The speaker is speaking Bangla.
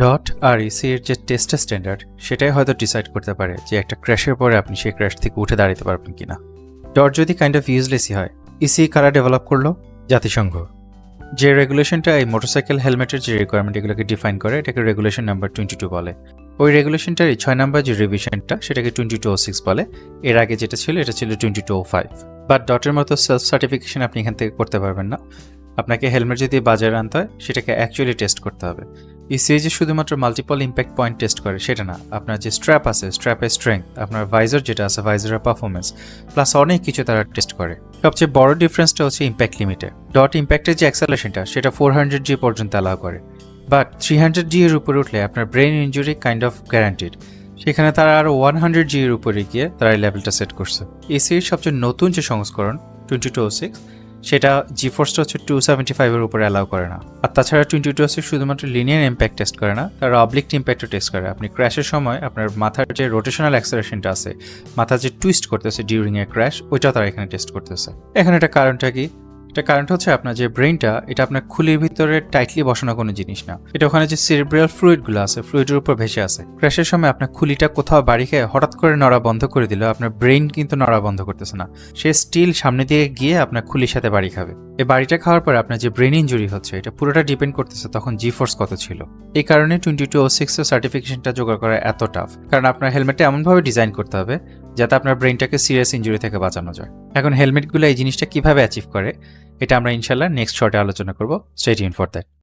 ডট আর ইসির যে টেস্ট স্ট্যান্ডার্ড সেটাই হয়তো ডিসাইড করতে পারে যে একটা ক্র্যাশের পরে আপনি সেই ক্র্যাশ থেকে উঠে দাঁড়াতে পারবেন কিনা। ডট যদি কাইন্ড অফ ইউজলেসই হয়, ইসি কারা ডেভেলপ করলো? জাতিসংঘ। যে রেগুলেশনটা এই মোটরসাইকেল হেলমেটের যে রিকোয়ারমেন্ট এগুলোকে ডিফাইন করে এটাকে রেগুলেশন নাম্বার 22 বলে। ওই রেগুলেশনটার এই 6 নাম্বার যে রিভিশনটা সেটাকে 2206 বলে। এর আগে যেটা ছিল এটা ছিল 2205। বাট ডটের মতো সেলফ সার্টিফিকেশন আপনি এখান থেকে করতে পারবেন না। আপনাকে হেলমেট যদি বাজারে আনতে হয় সেটাকে অ্যাকচুয়ালি টেস্ট করতে হবে। ইসিআই যে শুধুমাত্র মাল্টিপল ইম্প্যাক্ট পয়েন্ট টেস্ট করে সেটা না, আপনার যে স্ট্র্যাপ আছে স্ট্র্যাপের স্ট্রেংথ, আপনার ভাইজার যেটা আছে ভাইজারের পারফরমেন্স, প্লাস অনেক কিছু তারা টেস্ট করে। সবচেয়ে বড় ডিফারেন্সটা হচ্ছে ইম্প্যাক্ট লিমিটে। ডট ইম্প্যাক্টের যে অ্যাক্সেলারেশনটা সেটা 400G পর্যন্ত অ্যালাউ করে, বাট 300G এর উপরে উঠলে আপনার brain injury kind of guaranteed. সেখানে তারা আরও 100G এর উপরে গিয়ে তারা এই লেভেলটা সেট করছে। ইসিআইর সবচেয়ে নতুন যে সংস্করণ 2206 সেটা জিফোর্সটা হচ্ছে 275 এর উপরে অ্যালাউ করে না। আর তাছাড়া 2206 শুধুমাত্র লিনিয়ার ইম্প্যাক্ট টেস্ট করে না, তারা অবলিক ইম্প্যাক্টও টেস্ট করে। আপনি ক্র্যাশের সময় আপনার মাথার যে রোটেশনাল অ্যাক্সেলারেশনটা আছে, মাথা যে টুইস্ট করতেছে ডিউরিং এ ক্র্যাশ, ওইটাও তারা এখানে টেস্ট করতেছে। এখানে এটা কারণটা কি? এটা কারণটা হচ্ছে আপনার যে ব্রেনটা, এটা আপনার খুলির ভিতরে টাইটলি বসানো কোনো জিনিস না। এটা ওখানে যে সেরিব্রাল ফ্লুইডগুলো আছে ফ্লুইডের উপর ভেসে আছে। ক্র্যাশের সময় আপনার খুলিটা কোথাও বাড়ি খেয়ে হঠাৎ করে নড়া বন্ধ করে দিল, আপনার ব্রেন কিন্তু নড়া বন্ধ করতেছে না, সে স্টিল সামনে দিয়ে গিয়ে আপনার খুলির সাথে বাড়ি খাবে। এই বাড়িটা খাওয়ার পর আপনার যে ব্রেন ইঞ্জুরি হচ্ছে এটা পুরোটা ডিপেন্ড করতেছে তখন জি ফোর্স কত ছিল। এই কারণে 2206 এর সার্টিফিকেশনটা জোগাড় করা এত টাফ, কারণ আপনার হেলমেটটা এমনভাবে ডিজাইন করতে হবে যাতে আপনার ব্রেনটাকে সিরিয়াস ইঞ্জুরি থেকে বাঁচানো যায়। এখন হেলমেটগুলো এই জিনিসটা কিভাবে অ্যাচিভ করে এটা আমরা ইনশাল্লাহ নেক্সট শর্টে আলোচনা করব। Stay tune for that.